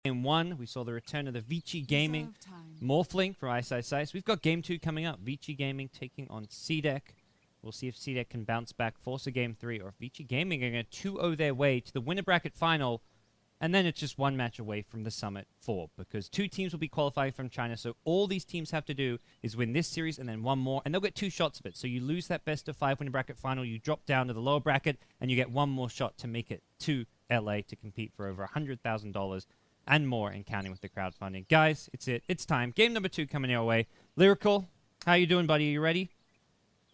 Game 1, we saw the return of the Vici Gaming Morphling for Ice. We've got Game 2 coming up. Vici Gaming taking on CDEC. We'll see if CDEC can bounce back, force a Game 3, or if Vici Gaming are going to 2-0 their way to the winner bracket final. And then it's just one match away from the Summit 4, because 2 teams will be qualifying from China, so all these teams have to do is win this series and then one more, and they'll get 2 shots of it. So you lose that best-of-5 winner bracket final, you drop down to the lower bracket, and you get one more shot to make it to LA to compete for over $100,000 and more, and counting with the crowdfunding. Guys, it's time. Game number 2 coming your way. Lyrical, how you doing, buddy? Are you ready?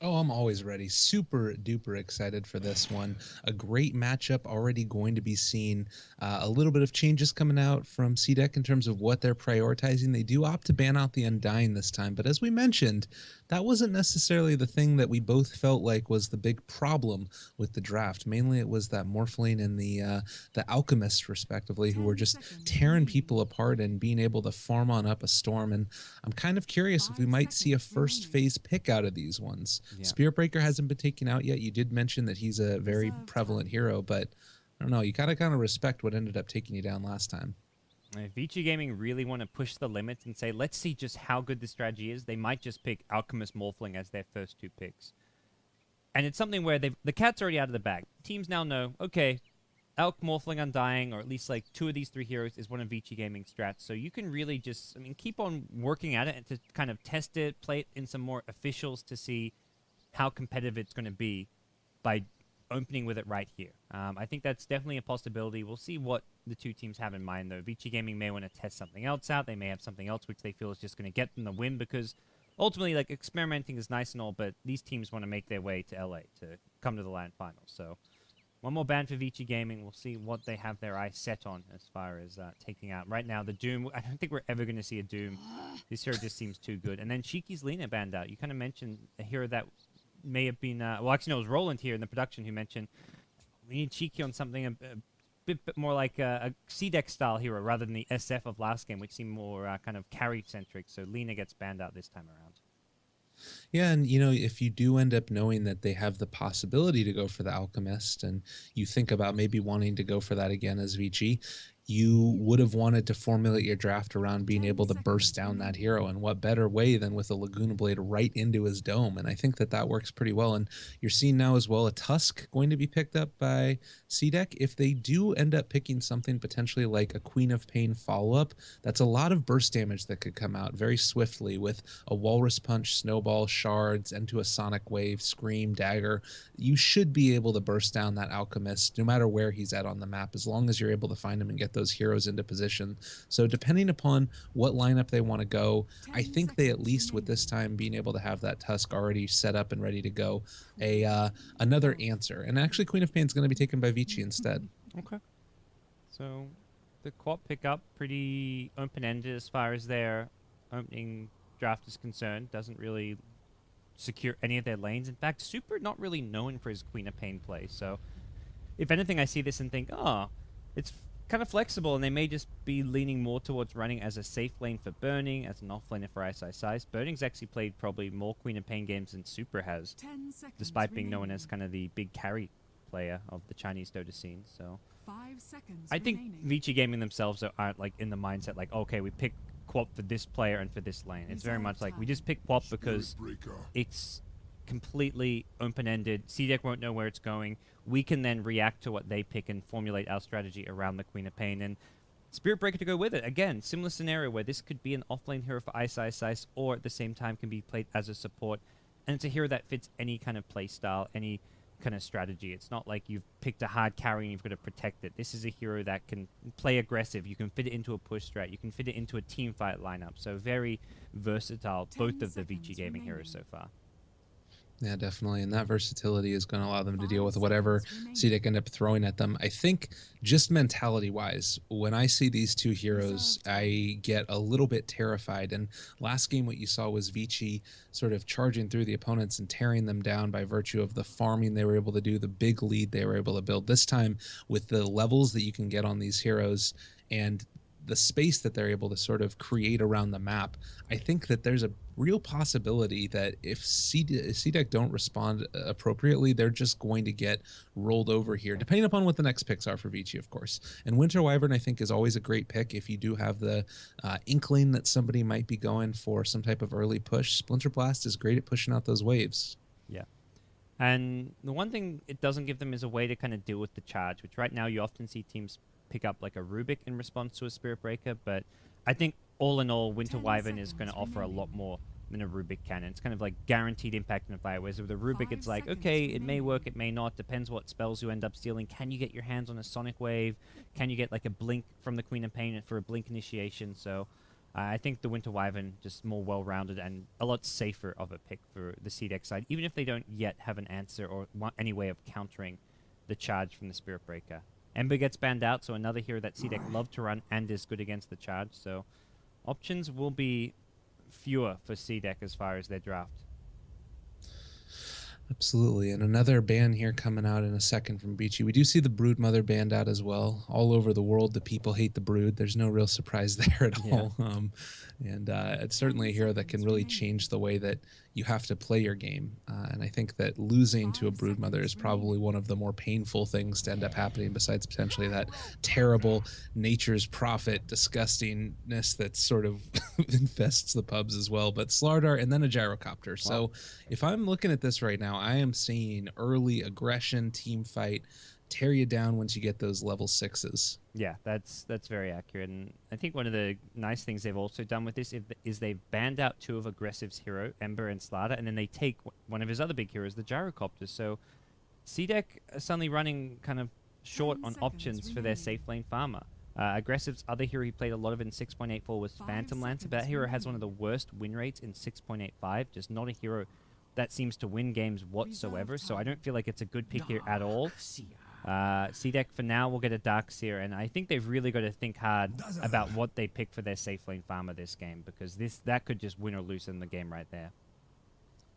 Oh, I'm always ready. Super duper excited for this one. A great matchup already going to be seen. A little bit of changes coming out from CDEC in terms of what they're prioritizing. They do opt to ban out the Undying this time, but as we mentioned, that wasn't necessarily the thing that we both felt like was the big problem with the draft. Mainly it was that Morphling and the Alchemist, respectively, who were just tearing people apart and being able to farm on up a storm. And I'm kind of curious if we might see a first phase pick out of these ones. Yeah. Spirit Breaker hasn't been taken out yet. You did mention that he's a very prevalent hero, but I don't know. You gotta kind of respect what ended up taking you down last time. If Vici Gaming really want to push the limits and say, let's see just how good the strategy is, they might just pick Alchemist Morphling as their first 2 picks. And it's something where the cat's already out of the bag. Teams now know, okay, Alch, Morphling, Undying, or at least like 2 of these 3 heroes is one of Vici Gaming's strats. So you can really just, keep on working at it and to kind of test it, play it in some more officials to see how competitive it's going to be by opening with it right here. I think that's definitely a possibility. We'll see what the 2 teams have in mind, though. Vici Gaming may want to test something else out. They may have something else which they feel is just going to get them the win, because ultimately, like, experimenting is nice and all, but these teams want to make their way to LA to come to the LAN finals. So one more ban for Vici Gaming. We'll see what they have their eyes set on as far as taking out. Right now, the Doom, I don't think we're ever going to see a Doom. This hero just seems too good. And then Cheeky's Lina banned out. You kind of mentioned a hero that may have been, well, actually, no, it was Roland here in the production who mentioned we need Cheeky on something a bit more like a CDEC style hero rather than the SF of last game, which seemed more kind of carry-centric. So Lina gets banned out this time around. Yeah, and you know, if you do end up knowing that they have the possibility to go for the Alchemist, and you think about maybe wanting to go for that again as Vici, you would have wanted to formulate your draft around being able to burst down that hero, and what better way than with a Laguna Blade right into his dome. And I think that that works pretty well. And you're seeing now as well a Tusk going to be picked up by CDEC. If they do end up picking something potentially like a Queen of Pain follow-up, that's a lot of burst damage that could come out very swiftly with a Walrus Punch, Snowball, Shards, into a Sonic Wave, Scream, Dagger. You should be able to burst down that Alchemist no matter where he's at on the map, as long as you're able to find him and get those heroes into position. So depending upon what lineup they want to go, I think they at least with this time being able to have that Tusk already set up and ready to go, another answer. And actually Queen of Pain is going to be taken by Vici instead. Okay. So the co-op pickup pretty open-ended as far as their opening draft is concerned. Doesn't really secure any of their lanes. In fact, Super not really known for his Queen of Pain play. So if anything, I see this and think, oh, it's kind of flexible, and they may just be leaning more towards running as a safe lane for Burning, as an off laner for Ice. Burning's actually played probably more Queen of Pain games than Super has, despite being known as kind of the big carry player of the Chinese Dota scene. So I think Vici Gaming themselves aren't like in the mindset like, okay, we pick Quap for this player and for this lane. It's very much like we just pick Quap because it's completely open-ended. CDEC won't know where it's going. We can then react to what they pick and formulate our strategy around the Queen of Pain, and Spirit Breaker to go with it. Again, similar scenario where this could be an offlane hero for Ice, or at the same time can be played as a support, and it's a hero that fits any kind of play style, any kind of strategy. It's not like you've picked a hard carry and you've got to protect it. This is a hero that can play aggressive. You can fit it into a push strat. You can fit it into a team fight lineup. So very versatile, both of the Vici Gaming heroes so far. Yeah, definitely. And that versatility is going to allow them to deal with whatever CDEC end up throwing at them. I think just mentality-wise, when I see these 2 heroes, I get a little bit terrified. And last game, what you saw was Vici sort of charging through the opponents and tearing them down by virtue of the farming they were able to do, the big lead they were able to build. This time, with the levels that you can get on these heroes and the space that they're able to sort of create around the map, I think that there's a real possibility that if CDEC don't respond appropriately, they're just going to get rolled over here, depending upon what the next picks are for Vici, of course. And Winter Wyvern, I think, is always a great pick if you do have the inkling that somebody might be going for some type of early push. Splinter Blast is great at pushing out those waves. Yeah. And the one thing it doesn't give them is a way to kind of deal with the charge, which right now you often see teams pick up like a Rubik in response to a Spirit Breaker, but I think all in all, Winter Wyvern is going to offer a lot more than a Rubik cannon. It's kind of like guaranteed impact in a fire, whereas with a Rubik, it's like, okay, it may work, it may not, depends what spells you end up stealing. Can you get your hands on a Sonic Wave? Can you get like a Blink from the Queen of Pain for a Blink initiation? So I think the Winter Wyvern just more well-rounded and a lot safer of a pick for the CDEC side, even if they don't yet have an answer or want any way of countering the charge from the Spirit Breaker. Ember gets banned out, so another hero that CDEC love to run and is good against the charge. So options will be fewer for CDEC as far as their draft. Absolutely. And another ban here coming out in a second from Vici. We do see the Brood Mother banned out as well. All over the world, the people hate the Brood. There's no real surprise there at all. And it's certainly a hero that can really change the way that you have to play your game. And I think that losing to a Brood Mother is probably one of the more painful things to end up happening, besides potentially that terrible Nature's Prophet disgustingness that sort of infests the pubs as well. But Slardar and then a Gyrocopter. Wow. So if I'm looking at this right now, I am seeing early aggression, team fight, tear you down once you get those level 6s. Yeah, that's very accurate. And I think one of the nice things they've also done with this is they've banned out two of Aggressive's hero, Ember and Slaughter, and then they take one of his other big heroes, the Gyrocopter. So CDEC are suddenly running kind of short on options for their safe lane farmer. Aggressive's other hero he played a lot of in 6.84 was Phantom Lancer, but that hero has one of the worst win rates in 6.85, just not a hero that seems to win games whatsoever, so I don't feel like it's a good pick here at all. CDEC for now will get a Darkseer, and I think they've really got to think hard about what they pick for their safe lane farmer this game, because that could just win or lose in the game right there.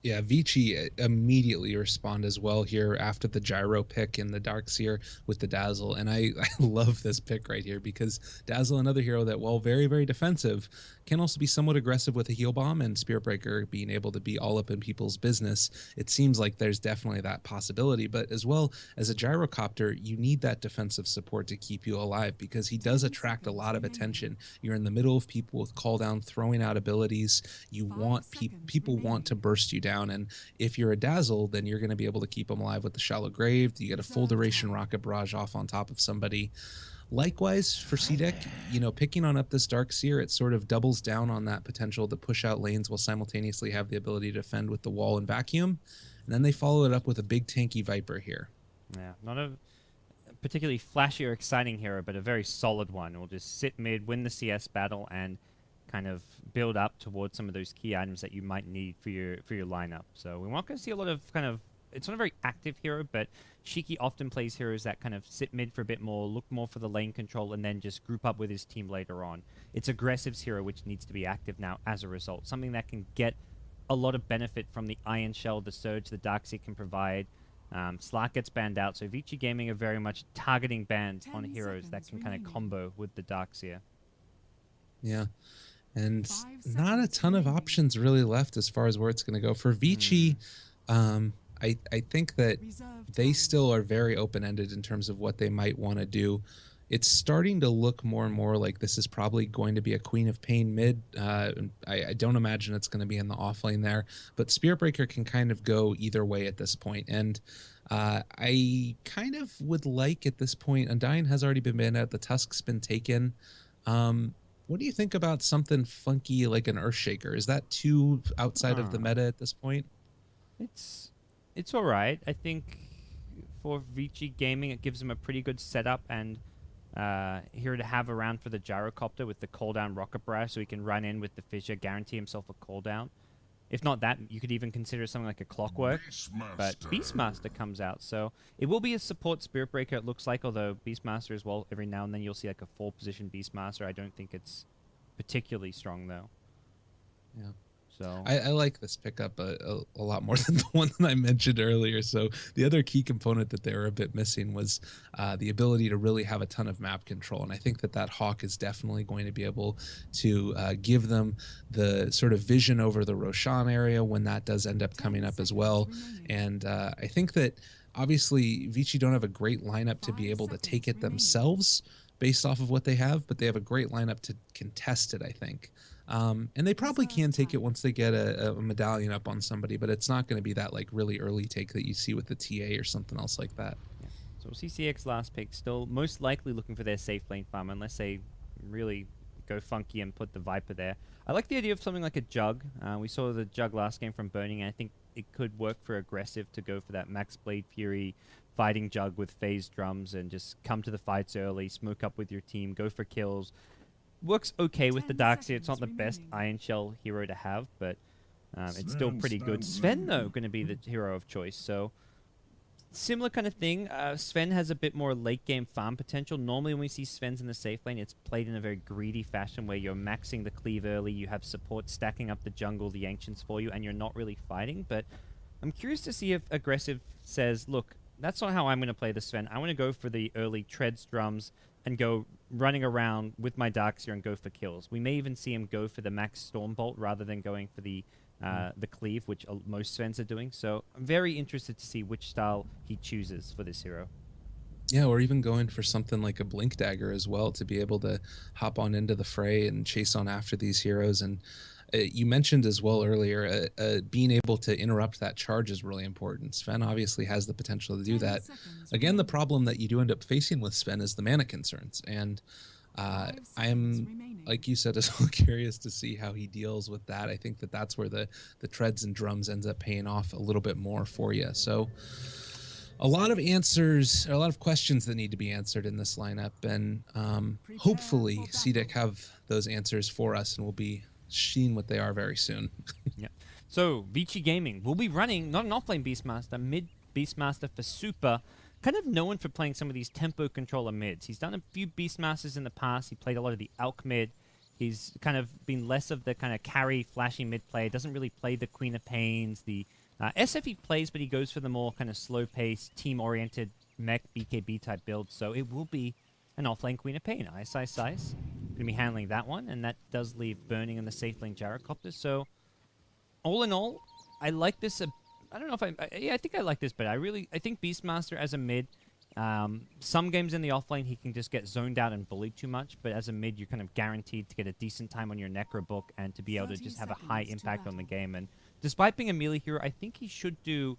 Yeah, Vici immediately respond as well here after the Gyro pick in the Darkseer with the Dazzle. And I love this pick right here because Dazzle, another hero that, while very, very defensive, can also be somewhat aggressive with a heal bomb, and Spirit Breaker being able to be all up in people's business. It seems like there's definitely that possibility. But as well as a Gyrocopter, you need that defensive support to keep you alive because he does attract a lot of attention. You're in the middle of people with call down, throwing out abilities. You want people want to burst you down. And if you're a Dazzle, then you're going to be able to keep them alive with the Shallow Grave. You get a full duration Rocket Barrage off on top of somebody. Likewise for CDEC, picking on up this Darkseer, it sort of doubles down on that potential to push out lanes while simultaneously have the ability to defend with the wall and vacuum. And then they follow it up with a big tanky Viper here. Yeah, not a particularly flashy or exciting hero, but a very solid one. It will just sit mid, win the CS battle, and kind of build up towards some of those key items that you might need for your lineup. So we're not going to see a lot of it's not a very active hero, but Shiki often plays heroes that kind of sit mid for a bit more, look more for the lane control, and then just group up with his team later on. It's Aggressive's hero which needs to be active now as a result. Something that can get a lot of benefit from the Iron Shell, the Surge, the Darkseer can provide. Slark gets banned out, so Vici Gaming are very much targeting bans on heroes that can kind of combo with the Darkseer. Yeah. And not a ton of options really left as far as where it's going to go. For Vici, I think that they still are very open-ended in terms of what they might want to do. It's starting to look more and more like this is probably going to be a Queen of Pain mid. I don't imagine it's going to be in the offlane there, but Spirit Breaker can kind of go either way at this point. And I kind of would like at this point, Undying has already been banned out, the Tusk's been taken. What do you think about something funky like an Earthshaker? Is that too outside of the meta at this point? It's all right. I think for Vici Gaming, it gives them a pretty good setup and here to have around for the Gyrocopter with the cooldown Rocket Barrage, so he can run in with the Fissure, guarantee himself a cooldown. If not that, you could even consider something like a Clockwork, but Beastmaster comes out, so it will be a support Spirit Breaker, it looks like, although Beastmaster as well, every now and then you'll see like a full position Beastmaster. I don't think it's particularly strong, though. Yeah. So I like this pickup a lot more than the one that I mentioned earlier. So the other key component that they were a bit missing was the ability to really have a ton of map control. And I think that that Hawk is definitely going to be able to give them the sort of vision over the Roshan area when that does end up coming up as well. And I think that obviously Vici don't have a great lineup to be able to take it themselves based off of what they have, but they have a great lineup to contest it, I think. And they probably can take it once they get a medallion up on somebody, but it's not going to be that like really early take that you see with the TA or something else like that. yeah. So CCX last pick, still most likely looking for their safe lane farm unless they really go funky and put the Viper there. I like the idea of something like a Jug. We saw the Jug last game from Burning, and I think it could work for aggressive to go for that Max Blade Fury fighting Jug with phased drums and just come to the fights early, smoke up with your team, go for kills. Works okay with the Darkseer. It's not the best Iron Shell hero to have, but it's still pretty good. Sven, though, going to be the hero of choice. So, similar kind of thing. Sven has a bit more late-game farm potential. Normally, when we see Svens in the safe lane, it's played in a very greedy fashion where you're maxing the cleave early, you have support stacking up the jungle, the Ancients for you, and you're not really fighting. But I'm curious to see if Aggressive says, look, that's not how I'm going to play the Sven. I want to go for the early treads, drums, and go running around with my Darkseer and go for kills. We may even see him go for the max Stormbolt rather than going for the cleave, which most Svens are doing. So I'm very interested to see which style he chooses for this hero. Yeah, or even going for something like a Blink Dagger as well to be able to hop on into the fray and chase on after these heroes. And you mentioned as well earlier, being able to interrupt that charge is really important. Sven obviously has the potential to do that. Again, the problem that you do end up facing with Sven is the mana concerns. And I'm, like you said, as well, curious to see how he deals with that. I think that that's where the treads and drums ends up paying off a little bit more for you. So a lot of answers, a lot of questions that need to be answered in this lineup. And hopefully CDEC have those answers for us and we'll be seeing what they are very soon. Yeah. So Vici Gaming will be running not an offlane Beastmaster, mid Beastmaster for Super. Kind of known for playing some of these tempo controller mids. He's done a few Beastmasters in the past. He played a lot of the Alk mid. He's kind of been less of the kind of carry, flashy mid player. Doesn't really play the Queen of Pains. The SF he plays, but he goes for the more kind of slow-paced, team-oriented mech BKB type build. So it will be an offlane Queen of Pain. Ice. Going to be handling that one, and that does leave Burning in the safe lane Gyrocopter. So all in all, I like this. I don't know if I think I like this, but I think Beastmaster as a mid, some games in the offlane he can just get zoned out and bullied too much, but as a mid you're kind of guaranteed to get a decent time on your Necro book and to be able to just have a high impact on the game. And despite being a melee hero, I think he should do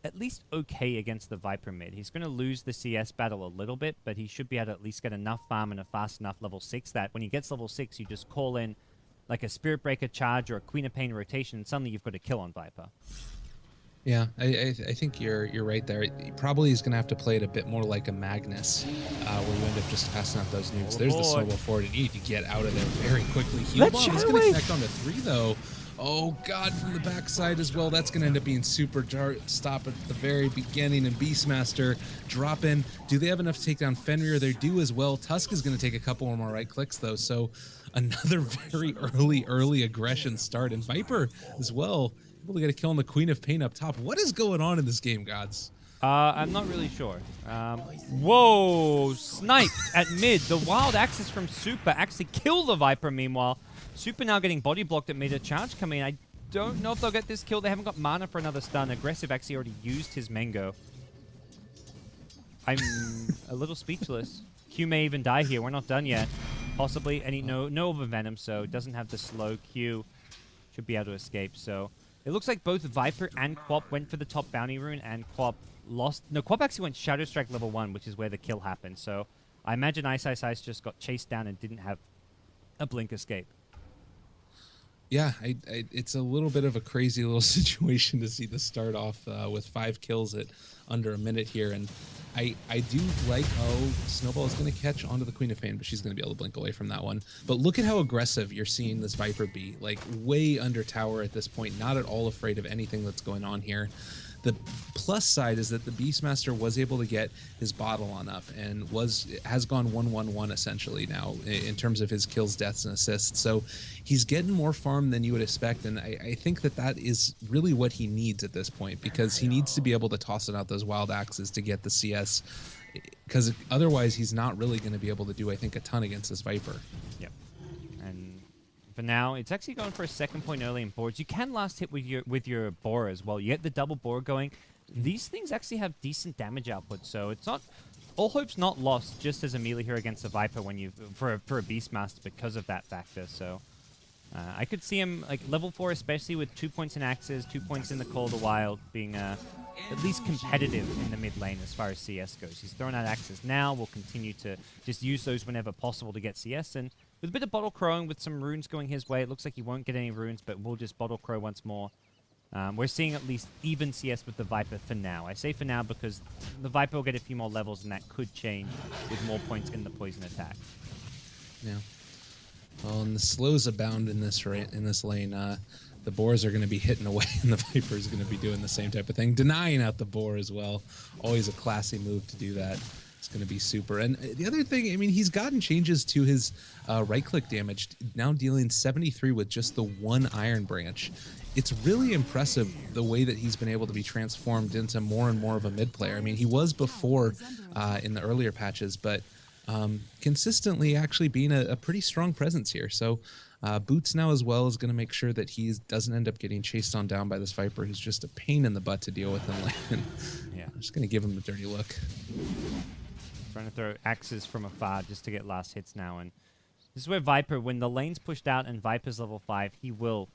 at least okay against the Viper mid. He's going to lose the CS battle a little bit, but he should be able to at least get enough farm and a fast enough level 6 that when he gets level 6, you just call in like a Spirit Breaker charge or a Queen of Pain rotation, and suddenly you've got a kill on Viper. Yeah, I think you're right there. He probably is going to have to play it a bit more like a Magnus, where you end up just passing out those nukes. There's the snowball forward, and you need to get out of there very quickly. Heal bomb is going to connect onto 3, though. Oh, God, from the backside as well. That's going to end up being super stop at the very beginning, and Beastmaster drop in. Do they have enough to take down Fenrir? They do as well. Tusk is going to take a couple more right clicks, though, so another very early aggression start. And Viper as well, able to get a kill on the Queen of Pain up top. What is going on in this game, gods? I'm not really sure. Whoa, sniped at mid. The wild axis from Super actually killed the Viper meanwhile. Super now getting body blocked at mid. A charge coming in. I don't know if they'll get this kill. They haven't got mana for another stun. Aggressive actually already used his Mango. I'm a little speechless. Q may even die here. We're not done yet. Possibly. No Overvenom, so it doesn't have the slow. Q should be able to escape. So it looks like both Viper and Quap went for the top bounty rune, and Quap lost. No, Quap actually went Shadow Strike level 1, which is where the kill happened. So I imagine Ice just got chased down and didn't have a blink escape. Yeah, it's a little bit of a crazy little situation to see this start off with 5 kills at under a minute here. And I do like how Snowball is going to catch onto the Queen of Pain, but she's going to be able to blink away from that one. But look at how aggressive you're seeing this Viper be. Like, way under tower at this point, not at all afraid of anything that's going on here. The plus side is that the Beastmaster was able to get his bottle on up and has gone 1-1-1 essentially now in terms of his kills, deaths, and assists. So he's getting more farm than you would expect, and I think that is really what he needs at this point, because he needs to be able to toss out those wild axes to get the CS, because otherwise he's not really going to be able to do, I think, a ton against this Viper. Yep. And for now, it's actually going for a second point early in boards. You can last hit with your boar as well. You get the double boar going. These things actually have decent damage output, so it's not all hope's not lost just as a melee here against a Viper when you for a Beastmaster because of that factor. So I could see him like level 4, especially with 2 points in axes, 2 points in the Call of the Wild, being at least competitive in the mid lane as far as CS goes. He's throwing out axes now. We'll continue to just use those whenever possible to get CS, and with a bit of bottle crowing, with some runes going his way, it looks like he won't get any runes, but we'll just bottle crow once more. We're seeing at least even CS with the Viper for now. I say for now because the Viper will get a few more levels, and that could change with more points in the poison attack. Yeah. Well, and the slows abound in this lane. The boars are going to be hitting away, and the Viper is going to be doing the same type of thing, denying out the boar as well. Always a classy move to do that. It's going to be super. And the other thing, I mean, he's gotten changes to his right-click damage, now dealing 73 with just the one Iron Branch. It's really impressive the way that he's been able to be transformed into more and more of a mid player. I mean, he was before in the earlier patches, but consistently actually being a pretty strong presence here. So Boots now as well is going to make sure that he doesn't end up getting chased on down by this Viper, who's just a pain in the butt to deal with in lane. Yeah. I'm just going to give him a dirty look. Trying to throw axes from afar just to get last hits now. And this is where Viper, when the lane's pushed out and Viper's level 5, he will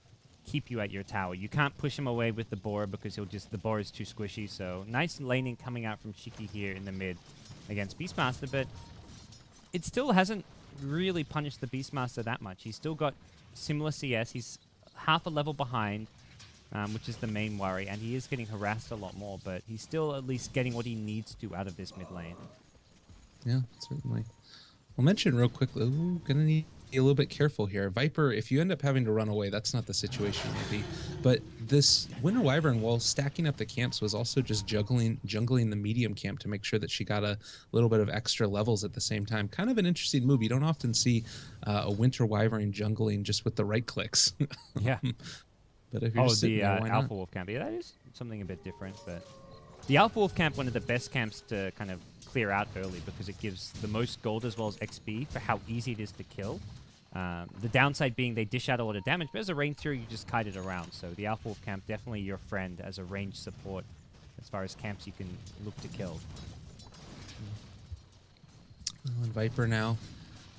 keep you at your tower. You can't push him away with the boar because the boar is too squishy. So nice laning coming out from Shiki here in the mid against Beastmaster, but it still hasn't really punished the Beastmaster that much. He's still got similar CS. He's half a level behind, which is the main worry, and he is getting harassed a lot more, but he's still at least getting what he needs to out of this mid lane. Yeah, certainly. I'll mention real quickly, gonna need to be a little bit careful here. Viper, if you end up having to run away, that's not the situation maybe. But this Winter Wyvern, while stacking up the camps, was also just jungling the medium camp to make sure that she got a little bit of extra levels at the same time. Kind of an interesting move. You don't often see a Winter Wyvern jungling just with the right clicks. Yeah. But if you're just sitting there, why not? Alpha Wolf camp. Yeah, that is something a bit different. But the Alpha Wolf camp, one of the best camps to kind of clear out early because it gives the most gold as well as XP for how easy it is to kill. The downside being they dish out a lot of damage, but as a range hero, you just kite it around. So the Alpha Wolf camp, definitely your friend as a range support as far as camps you can look to kill. And Viper now.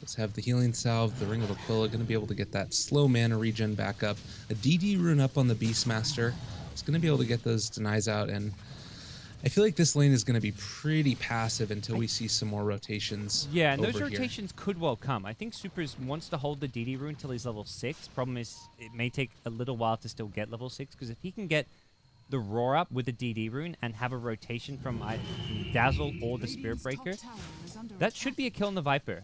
Let's have the healing salve, the Ring of Aquila, going to be able to get that slow mana regen back up. A DD rune up on the Beastmaster. It's going to be able to get those denies out, and I feel like this lane is going to be pretty passive until we see some more rotations. Yeah, and those here. rotations could well come. I think Supers wants to hold the DD rune until he's level 6. Problem is, it may take a little while to still get level 6, because if he can get the Roar up with the DD rune and have a rotation from either Dazzle or the Spirit Breaker, that should be a kill in the Viper.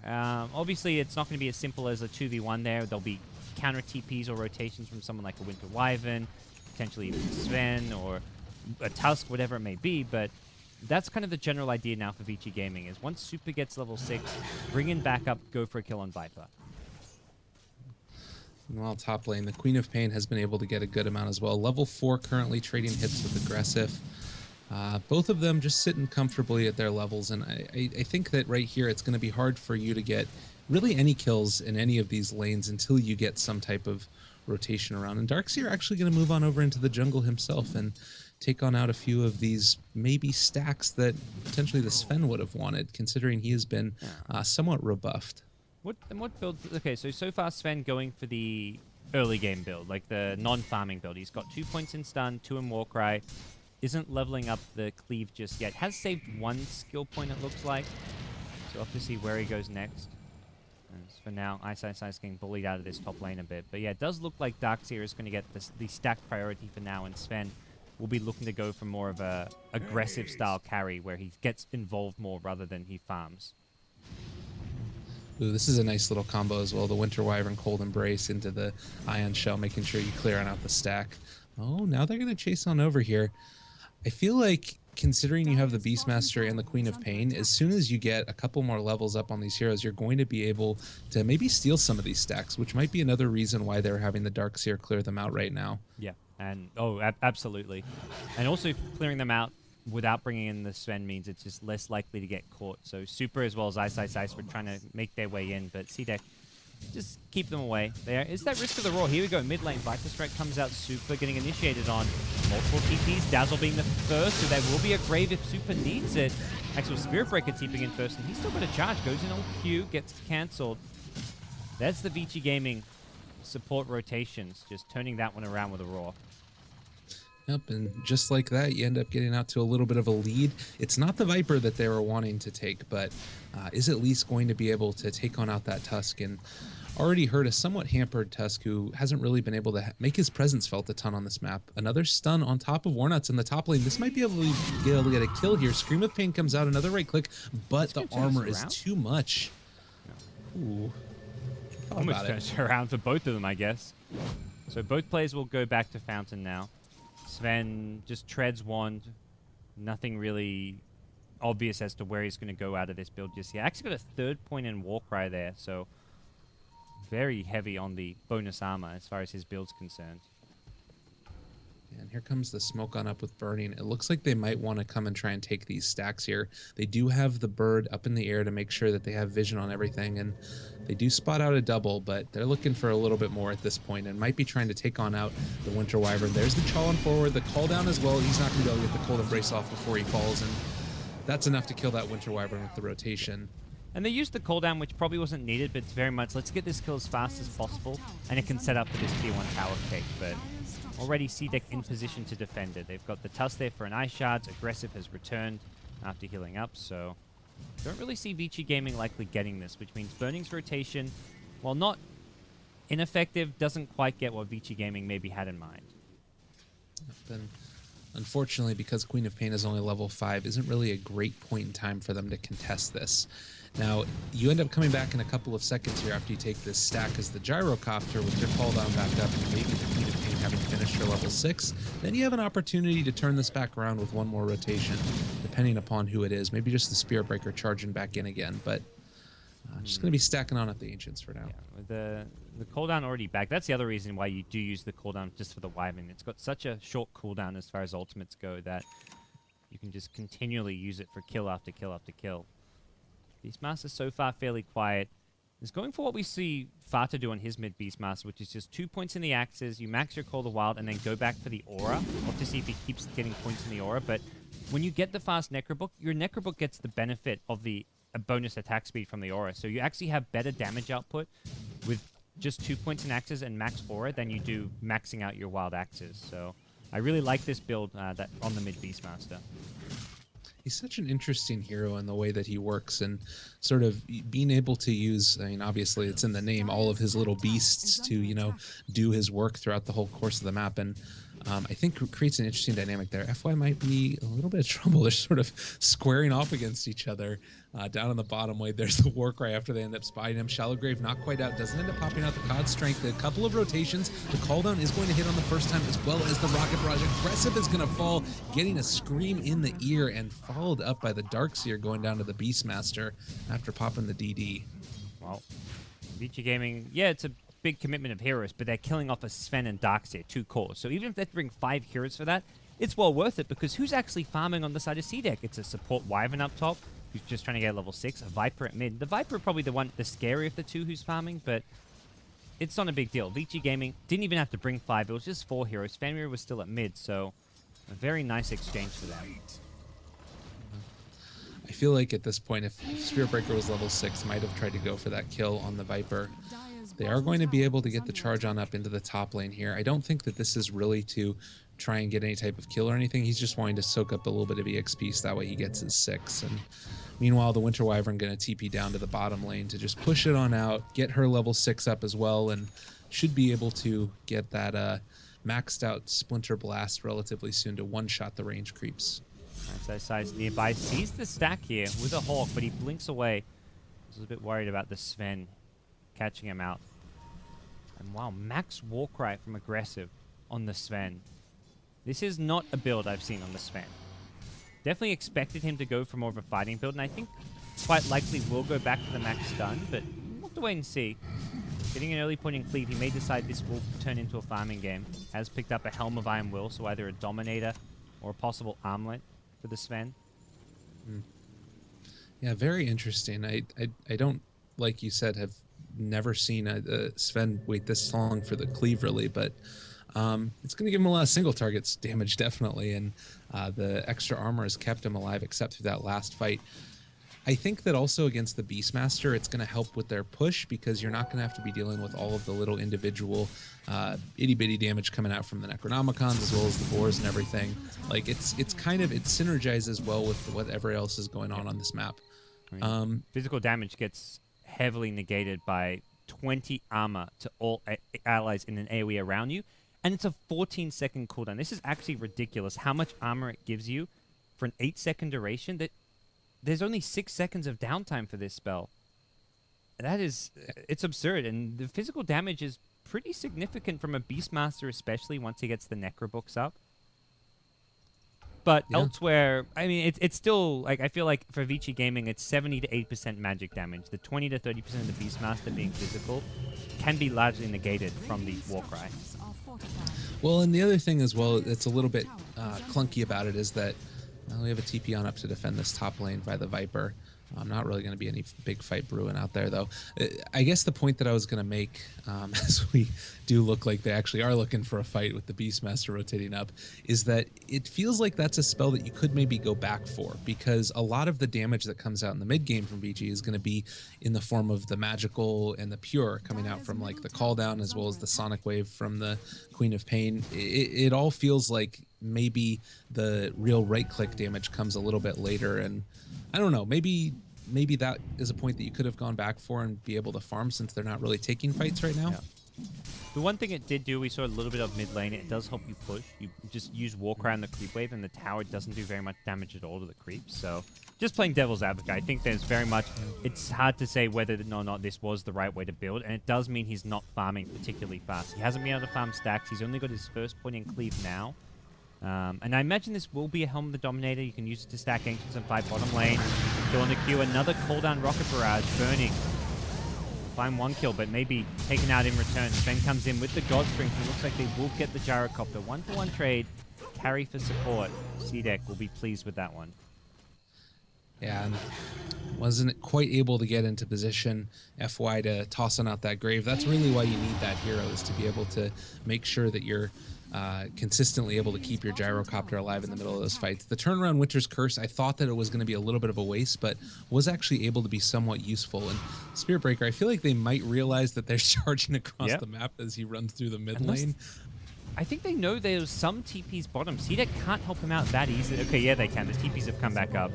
Obviously, it's not going to be as simple as a 2v1 there. There'll be counter TPs or rotations from someone like a Winter Wyvern, potentially even Sven or a Tusk, whatever it may be, but that's kind of the general idea now for Vici Gaming, is once Super gets level 6, bring in back up, go for a kill on Viper. While top lane, the Queen of Pain has been able to get a good amount as well. Level 4 currently trading hits with Aggressive. Both of them just sitting comfortably at their levels, and I think that right here it's going to be hard for you to get really any kills in any of these lanes until you get some type of rotation around. And Darkseer actually going to move on over into the jungle himself and take on out a few of these maybe stacks that potentially the Sven would have wanted, considering he has been somewhat rebuffed. What build? Okay, so far Sven going for the early game build, like the non-farming build. He's got 2 points in stun, 2 in Warcry. Isn't leveling up the cleave just yet. Has saved 1 skill point, it looks like. So we'll have to see where he goes next. And for now, Ice is getting bullied out of this top lane a bit. But yeah, it does look like Darkseer is going to get the stack priority for now, and Sven will be looking to go for more of a aggressive style carry where he gets involved more rather than he farms. Ooh, this is a nice little combo as well. The Winter Wyvern Cold Embrace into the Ion Shell, making sure you clear out the stack. Oh, now they're going to chase on over here. I feel like considering you have the Beastmaster and the Queen of Pain, as soon as you get a couple more levels up on these heroes, you're going to be able to maybe steal some of these stacks, which might be another reason why they're having the Darkseer clear them out right now. Yeah, and absolutely. And also clearing them out without bringing in the Sven means it's just less likely to get caught. So Super as well as Ice were trying to make their way in, but CDEC just keep them away. There is that risk of the Raw. Here we go, mid lane. Viper Strike comes out. Super getting initiated on multiple TPs. Dazzle being the first, so there will be a grave if Super needs it. Actual Spirit Breaker TPing in first, and he's still got a charge. Goes in on Q, gets cancelled. That's the Vici Gaming support rotations, just turning that one around with a Raw. Yep, and just like that, you end up getting out to a little bit of a lead. It's not the Viper that they were wanting to take, but is at least going to be able to take on out that Tusk, and already hurt a somewhat hampered Tusk who hasn't really been able to make his presence felt a ton on this map. Another stun on top of Warnuts in the top lane. This might be able to get a kill here. Scream of Pain comes out, another right click, but the armor is too much. Ooh. Almost turns around for both of them, I guess. So both players will go back to Fountain now. Sven just treads wand. Nothing really obvious as to where he's going to go out of this build just yet. Actually got a third point in Warcry there, so very heavy on the bonus armor as far as his build's concerned. And here comes the smoke on up with Burning. It looks like they might want to come and try and take these stacks here. They do have the bird up in the air to make sure that they have vision on everything, and they do spot out a double, but they're looking for a little bit more at this point and might be trying to take on out the Winter Wyvern. There's the Challen forward, the call down as well. He's not going to be able to get the Cold Embrace off before he falls, and that's enough to kill that Winter Wyvern with the rotation. And they used the cooldown, which probably wasn't needed, but it's very much, let's get this kill as fast as possible, and it can set up for this tier 1 tower cake. But already CDEC in position to defend it. They've got the Tusk there for an Ice Shards. Aggressive has returned after healing up, so don't really see Vici Gaming likely getting this, which means Burning's rotation, while not ineffective, doesn't quite get what Vici Gaming maybe had in mind. Then, unfortunately, because Queen of Pain is only level 5, isn't really a great point in time for them to contest this. Now, you end up coming back in a couple of seconds here after you take this stack as the Gyrocopter with your call down back up, and maybe the Queen of Pain having finished her level 6. Then you have an opportunity to turn this back around with one more rotation, depending upon who it is. Maybe just the Spirit Breaker charging back in again, but just going to be stacking on at the Ancients for now. Yeah, with the cooldown already back, that's the other reason why you do use the cooldown just for the Wyvern. It's got such a short cooldown as far as ultimates go that you can just continually use it for kill after kill after kill. Beastmaster so far fairly quiet. Is going for what we see Fata do on his mid Beastmaster, which is just 2 points in the axes, you max your Call the Wild, and then go back for the aura. We'll have to see if he keeps getting points in the aura, but when you get the fast Necrobook, your Necrobook gets the benefit of the bonus attack speed from the aura. So you actually have better damage output with just 2 points in axes and max aura than you do maxing out your wild axes. So I really like this build that on the mid Beastmaster. He's such an interesting hero in the way that he works and sort of being able to use, I mean, obviously it's in the name, all of his little beasts to, you know, do his work throughout the whole course of the map. And I think creates an interesting dynamic there. FY might be a little bit of trouble. They're sort of squaring off against each other down on the bottom lane. There's the Warcry after they end up spotting him. Shallow Grave not quite out. Doesn't end up popping out the COD Strength. A couple of rotations. The call down is going to hit on the first time as well as the Rocket Barrage. Aggressive is going to fall, getting a scream in the ear and followed up by the Darkseer going down to the Beastmaster after popping the DD. Well, Vici Gaming, yeah, it's a big commitment of heroes, but they're killing off a Sven and Darkseer, 2 cores. So even if they bring 5 heroes for that, it's well worth it because who's actually farming on the side of CDEC? It's a support Wyvern up top who's just trying to get level 6, a Viper at mid. The Viper probably the scary of the two who's farming, but it's not a big deal. Vici Gaming didn't even have to bring 5, it was just 4 heroes. Fenrir was still at mid, so a very nice exchange for them. I feel like at this point, if Spirit Breaker was level 6, might have tried to go for that kill on the Viper. They are going to be able to get the charge on up into the top lane here. I don't think that this is really to try and get any type of kill or anything. He's just wanting to soak up a little bit of EXP so that way he gets his 6. And meanwhile, the Winter Wyvern going to TP down to the bottom lane to just push it on out, get her level 6 up as well, and should be able to get that maxed out Splinter Blast relatively soon to one-shot the range creeps. Right, size nearby sees the stack here with a Hawk, but he blinks away. I was a bit worried about the Sven catching him out. And wow, max Warcry from Aggressive on the Sven. This is not a build I've seen on the Sven. Definitely expected him to go for more of a fighting build, and I think quite likely will go back to the max stun, but we'll have to wait and see. Getting an early point in cleave, he may decide this will turn into a farming game. Has picked up a Helm of Iron Will, so either a Dominator or a possible Armlet for the Sven. Yeah, very interesting. I don't, like you said, have never seen a Sven wait this long for the cleave, really, but it's going to give him a lot of single targets damage, definitely, and the extra armor has kept him alive except through that last fight. I think that also against the Beastmaster, it's going to help with their push because you're not going to have to be dealing with all of the little individual itty-bitty damage coming out from the Necronomicons as well as the boars and everything. Like, it synergizes well with whatever else is going on this map. I mean, physical damage gets heavily negated by 20 armor to all allies in an AoE around you, and it's a 14-second cooldown. This is actually ridiculous how much armor it gives you for an 8-second duration. That there's only 6 seconds of downtime for this spell. It's absurd, and the physical damage is pretty significant from a Beastmaster, especially once he gets the Necro books up. But elsewhere, I mean, it's still, like, I feel like for Vici Gaming, it's 70 to 80% magic damage. The 20 to 30% of the Beastmaster being physical can be largely negated from the Warcry. Well, and the other thing as well that's a little bit clunky about it is that we have a TP on up to defend this top lane by the Viper. Not really going to be any big fight brewing out there, though. I guess the point that I was going to make, as we do look like they actually are looking for a fight with the Beastmaster rotating up, is that it feels like that's a spell that you could maybe go back for, because a lot of the damage that comes out in the mid game from Vici is going to be in the form of the magical and the pure coming out from like the call down as well as the sonic wave from the Queen of Pain. It all feels like maybe the real right click damage comes a little bit later, and I don't know, maybe that is a point that you could have gone back for and be able to farm since they're not really taking fights right now. Yeah. The one thing it did do, we saw a little bit of mid lane, it does help you push. You just use Warcry on the creep wave and the tower doesn't do very much damage at all to the creeps. So just playing devil's advocate, I think there's very much, it's hard to say whether or not this was the right way to build, and it does mean he's not farming particularly fast. He hasn't been able to farm stacks. He's only got his first point in cleave now. And I imagine this will be a Helm of the Dominator. You can use it to stack Ancients and fight bottom lane. Kill on the queue. Another cooldown Rocket Barrage. Burning. Find one kill, but maybe taken out in return. Sven comes in with the God Strength, and it looks like they will get the Gyrocopter. 1-for-1 trade. Carry for support. CDEC will be pleased with that one. Yeah, and wasn't quite able to get into position, FY, to tossing out that grave. That's really why you need that hero, is to be able to make sure that you're consistently able to keep your Gyrocopter alive in the middle of those fights. The turnaround Winter's Curse, I thought that it was going to be a little bit of a waste, but was actually able to be somewhat useful. And Spirit Breaker, I feel like they might realize that they're charging across the map as he runs through the mid lane. I think they know there's some TPs bottom. CDEC can't help him out that easily. Okay, yeah, they can. The TPs have come back up.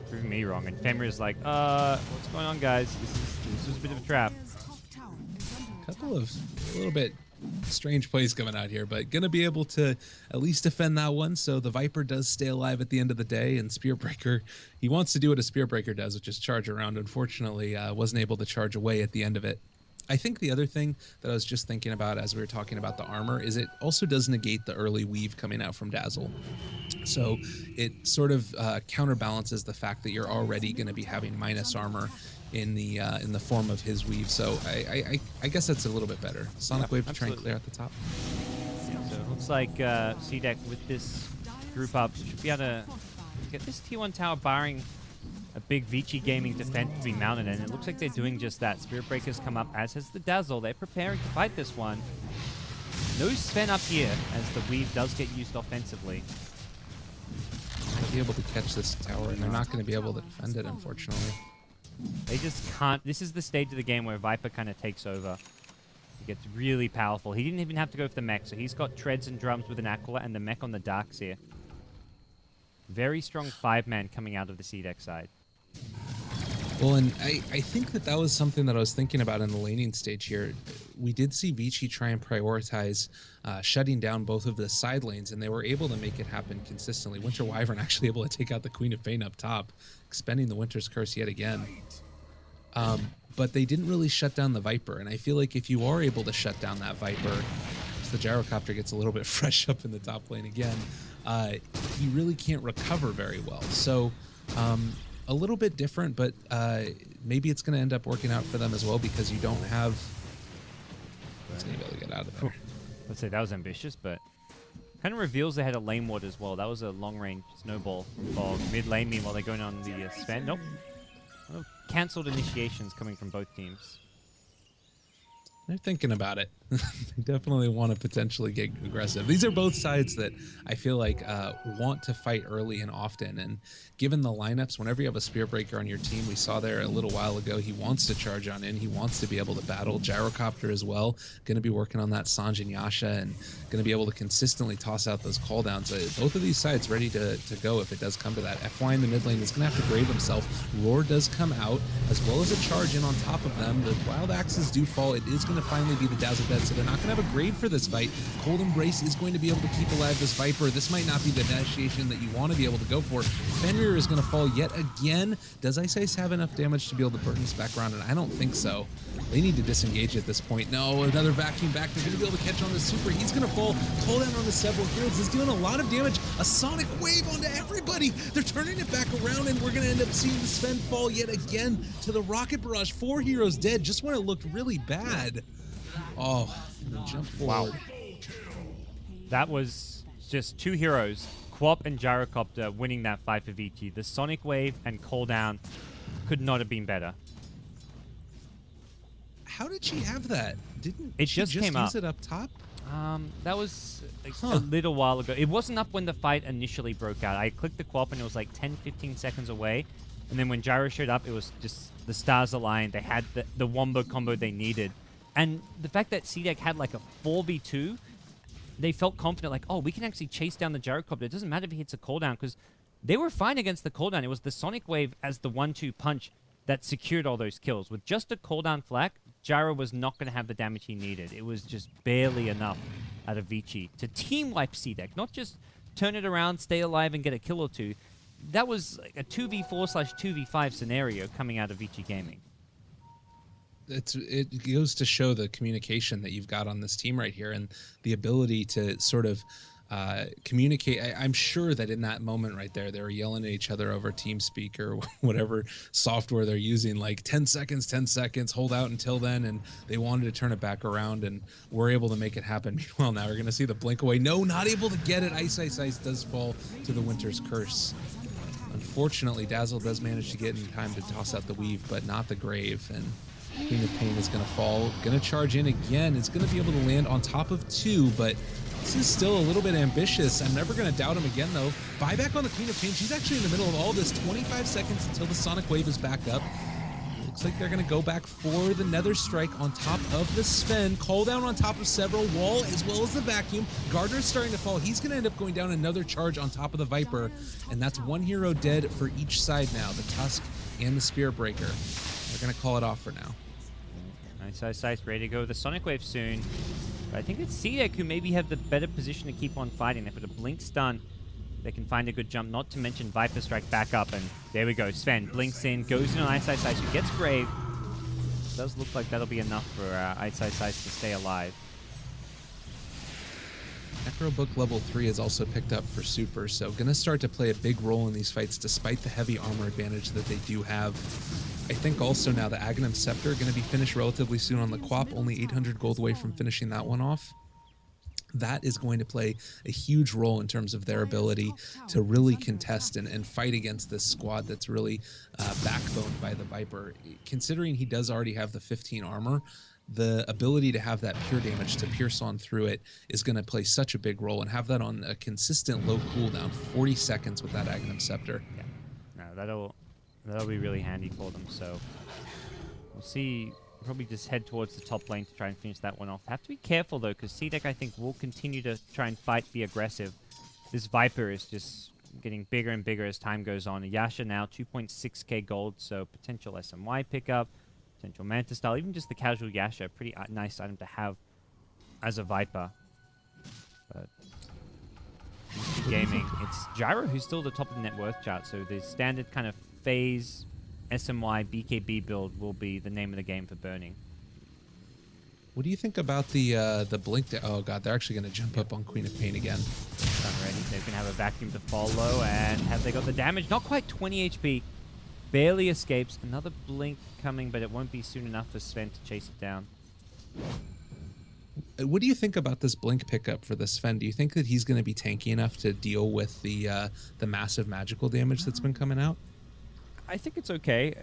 Proving me wrong. And Fenrir's like, what's going on, guys? This is a bit of a trap. A little bit strange plays coming out here, but gonna be able to at least defend that one, so the Viper does stay alive at the end of the day, and Spearbreaker, he wants to do what a Spearbreaker does, which is charge around. Unfortunately, wasn't able to charge away at the end of it. I think the other thing that I was just thinking about as we were talking about the armor is it also does negate the early weave coming out from Dazzle. So it sort of counterbalances the fact that you're already going to be having minus armor in the form of his weave. So I guess that's a little bit better. Sonic wave to try and clear out the top. Yeah, so it looks like CDEC with this group up should be able to get this T1 tower barring a big Vici Gaming defense to be mounted, and it looks like they're doing just that. Spirit Breakers come up, as has the Dazzle. They're preparing to fight this one. No Sven up here, as the weave does get used offensively. They'll be able to catch this tower, and they're not going to be able to defend it, unfortunately. They just can't. This is the stage of the game where Viper kind of takes over. He gets really powerful. He didn't even have to go for the mech, so he's got treads and drums with an Aquila and the mech on the darks here. Very strong 5-man coming out of the CDEC side. Well, and I think that was something that I was thinking about in the laning stage here. We did see Vici try and prioritize shutting down both of the side lanes, and they were able to make it happen consistently. Winter Wyvern actually able to take out the Queen of Pain up top, expending the Winter's Curse yet again. But they didn't really shut down the Viper, and I feel like if you are able to shut down that Viper, once the gyrocopter gets a little bit fresh up in the top lane again, he really can't recover very well. So a little bit different, but maybe it's going to end up working out for them as well because you don't have... It's going to be able to get out of there. Let's say that was ambitious, but kind of reveals they had a lane ward as well. That was a long-range snowball from Fog. Mid lane, meanwhile, they're going on the Sven. Nope. Well, cancelled initiations coming from both teams. They're thinking about it. They definitely want to potentially get aggressive. These are both sides that I feel like want to fight early and often. And given the lineups, whenever you have a Spear Breaker on your team, we saw there a little while ago, he wants to charge on in. He wants to be able to battle. Gyrocopter as well. Going to be working on that Sanj and Yasha and going to be able to consistently toss out those cooldowns. Both of these sides ready to go if it does come to that. FY in the mid lane is going to have to grave himself. Roar does come out as well as a charge in on top of them. The Wild Axes do fall. It is going to finally be the Dazzle Dead, so they're not going to have a grave for this fight. Cold Embrace is going to be able to keep alive this Viper. This might not be the initiation that you want to be able to go for. Fenrir is going to fall yet again. Does Ice Ice have enough damage to be able to burn this back around? And I don't think so. They need to disengage at this point. No, another vacuum back. They're going to be able to catch on the super. He's going to fall. Cooldown on the several heroes is doing a lot of damage. A sonic wave onto everybody. They're turning it back around, and we're going to end up seeing the Sven fall yet again to the rocket barrage. 4 heroes dead just when it looked really bad. Oh, and then jump forward. Wow. That was just 2 heroes, Quap and Gyrocopter, winning that fight for Vici. The Sonic Wave and cooldown could not have been better. How did she have that? Didn't it she just came use up. It up top? That was a little while ago. It wasn't up when the fight initially broke out. I clicked the Quap and it was like 10-15 seconds away. And then when Gyro showed up, it was just the stars aligned. They had the wombo combo they needed. And the fact that CDEC had like a 4v2, they felt confident like, oh, we can actually chase down the Gyrocopter. It doesn't matter if he hits a cooldown because they were fine against the cooldown. It was the Sonic Wave as the 1-2 punch that secured all those kills. With just a cooldown flak, Gyro was not going to have the damage he needed. It was just barely enough out of Vici to team wipe CDEC, not just turn it around, stay alive, and get a kill or two. That was like a 2v4/2v5 scenario coming out of Vici Gaming. It goes to show the communication that you've got on this team right here and the ability to sort of communicate. I'm sure that in that moment right there, they were yelling at each other over TeamSpeak or whatever software they're using, like 10 seconds, hold out until then, and they wanted to turn it back around, and we're able to make it happen. Meanwhile, now we're going to see the blink away. No, not able to get it. Ice does fall to the Winter's Curse. Unfortunately, Dazzle does manage to get in time to toss out the Weave, but not the Grave, and Queen of Pain is going to fall. Going to charge in again. It's going to be able to land on top of 2, but this is still a little bit ambitious. I'm never going to doubt him again, though. Buyback on the Queen of Pain. She's actually in the middle of all this. 25 seconds until the Sonic Wave is back up. Looks like they're going to go back for the Nether Strike on top of the Sven. Call down on top of several. Wall as well as the Vacuum. Gardner's starting to fall. He's going to end up going down another charge on top of the Viper. And that's 1 hero dead for each side now. The Tusk and the Spear Breaker. They're going to call it off for now. Nice, ready to go with the Sonic Wave soon. But I think it's CDEC who maybe have the better position to keep on fighting. If with a blink stun, they can find a good jump. Not to mention Viper Strike back up, and there we go. Sven blinks in, goes in on Ice, who gets Grave. Does look like that'll be enough for Ice to stay alive. Necro Book level 3 is also picked up for Super, so going to start to play a big role in these fights despite the heavy armor advantage that they do have. I think also now the Aghanim Scepter going to be finished relatively soon on the Quap, only 800 gold away from finishing that one off. That is going to play a huge role in terms of their ability to really contest and fight against this squad that's really backboned by the Viper. Considering he does already have the 15 armor, the ability to have that pure damage to pierce on through it is going to play such a big role, and have that on a consistent low cooldown, 40 seconds with that Aghanim Scepter. Yeah, no, that'll be really handy for them. So we'll see. Probably just head towards the top lane to try and finish that one off. Have to be careful though, because CDEC I think will continue to try and fight, be aggressive. This Viper is just getting bigger and bigger as time goes on. Yasha now 2.6k gold, so potential SMY pickup, potential Manta style, even just the casual Yasha, pretty nice item to have as a Viper. But gaming, it's Gyro who's still the top of the net worth chart, so the standard kind of phase, SMY, BKB build will be the name of the game for Burning. What do you think about the blink? Oh god, they're actually going to jump up on Queen of Pain again. Already, they're gonna have a vacuum to follow, and have they got the damage? Not quite 20 HP. Barely escapes. Another blink coming, but it won't be soon enough for Sven to chase it down. What do you think about this blink pickup for the Sven? Do you think that he's going to be tanky enough to deal with the massive magical damage that's been coming out? I think it's okay.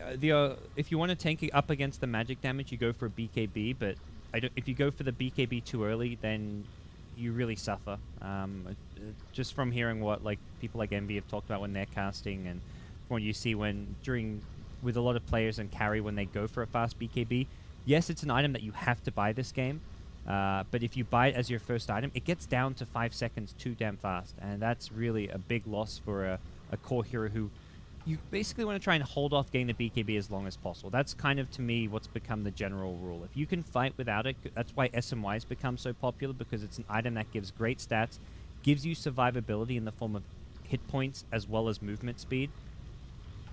If you want to tank it up against the magic damage, you go for a BKB, but if you go for the BKB too early, then you really suffer. Just from hearing what people like Envy have talked about when they're casting, and what you see with a lot of players and carry when they go for a fast BKB. Yes, it's an item that you have to buy this game, but if you buy it as your first item, it gets down to 5 seconds too damn fast, and that's really a big loss for a core hero who you basically want to try and hold off getting the BKB as long as possible. That's kind of, to me, what's become the general rule. If you can fight without it, that's why SMY's become so popular, because it's an item that gives great stats, gives you survivability in the form of hit points as well as movement speed.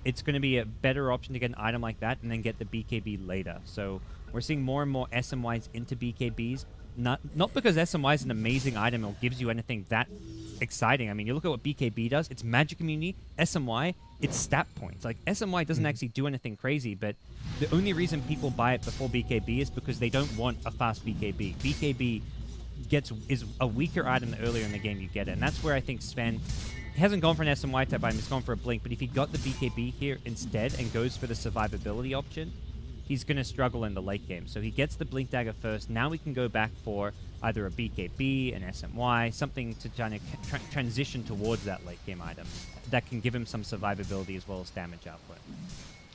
It's going to be a better option to get an item like that and then get the BKB later. So we're seeing more and more SMYs into BKBs. Not because SMY is an amazing item or gives you anything that exciting. I mean, you look at what BKB does. It's magic immunity. SMY, it's stat points. Like, SMY doesn't actually do anything crazy, but the only reason people buy it before BKB is because they don't want a fast BKB. BKB is a weaker item the earlier in the game you get it. And that's where I think Sven, he hasn't gone for an SMY type item, he's gone for a Blink, but if he got the BKB here instead and goes for the survivability option, he's going to struggle in the late game. So he gets the Blink Dagger first. Now we can go back for either a BKB, an SMY, something to kind of transition towards that late game item that can give him some survivability as well as damage output.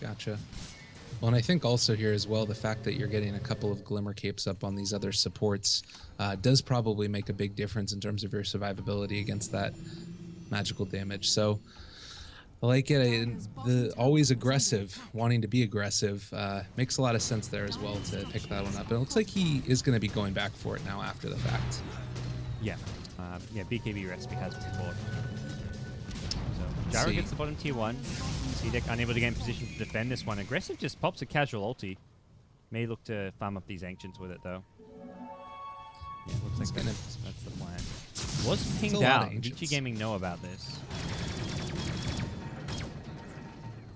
Gotcha. Well, and I think also here as well, the fact that you're getting a couple of Glimmer Capes up on these other supports does probably make a big difference in terms of your survivability against that magical damage. So I like it. The always aggressive, wanting to be aggressive, makes a lot of sense there as well to pick that one up. And it looks like he is going to be going back for it now after the fact. Yeah. Yeah, BKB recipe has been bought. So Gyro gets the bottom tier 1. CDEC unable to get in position to defend this one. Aggressive just pops a casual ulti. May look to farm up these Ancients with it, though. Yeah, looks like that's the plan. Was pinged out. Vici Gaming know about this.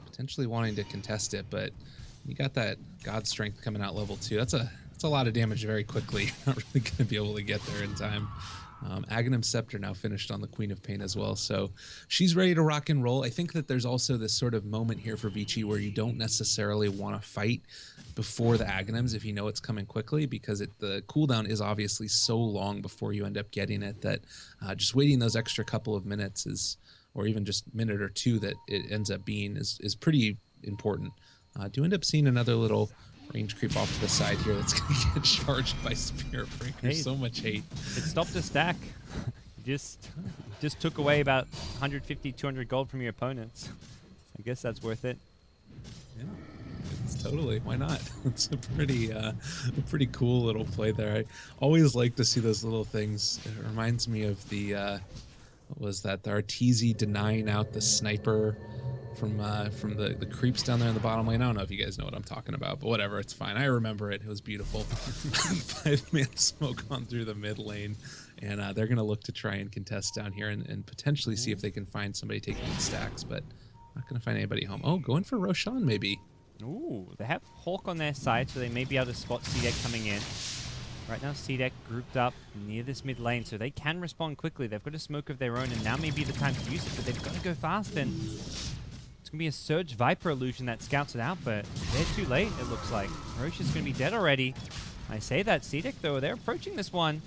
Potentially wanting to contest it, but you got that God Strength coming out level 2. That's a lot of damage very quickly. You're not really going to be able to get there in time. Aghanim Scepter now finished on the Queen of Pain as well, so she's ready to rock and roll. I think that there's also this sort of moment here for Vici where you don't necessarily want to fight before the Aghanims if you know it's coming quickly, because the cooldown is obviously so long before you end up getting it that just waiting those extra couple of minutes is, or even just minute or two that it ends up being, is pretty important. Do end up seeing another little range creep off to the side here that's going to get charged by Spirit Breaker. Hey, so much hate. It stopped a stack. just took away about 150, 200 gold from your opponents. I guess that's worth it. Yeah, it's totally. Why not? It's a pretty cool little play there. I always like to see those little things. It reminds me of the what was that? The Arteezy denying out the sniper from the creeps down there in the bottom lane. I don't know if you guys know what I'm talking about, but whatever, it's fine. I remember it. It was beautiful. 5-man smoke on through the mid lane, and they're going to look to try and contest down here and potentially see if they can find somebody taking the stacks, but not going to find anybody home. Oh, going for Roshan maybe. Ooh, they have Hawk on their side, so they may be able to spot CDEC coming in. Right now, CDEC grouped up near this mid lane, so they can respond quickly. They've got a smoke of their own, and now may be the time to use it, but they've got to go fast, and it's going to be a Surge Viper illusion that scouts it out, but they're too late, it looks like. Roche is going to be dead already. I say that, CDEC, though, they're approaching this one.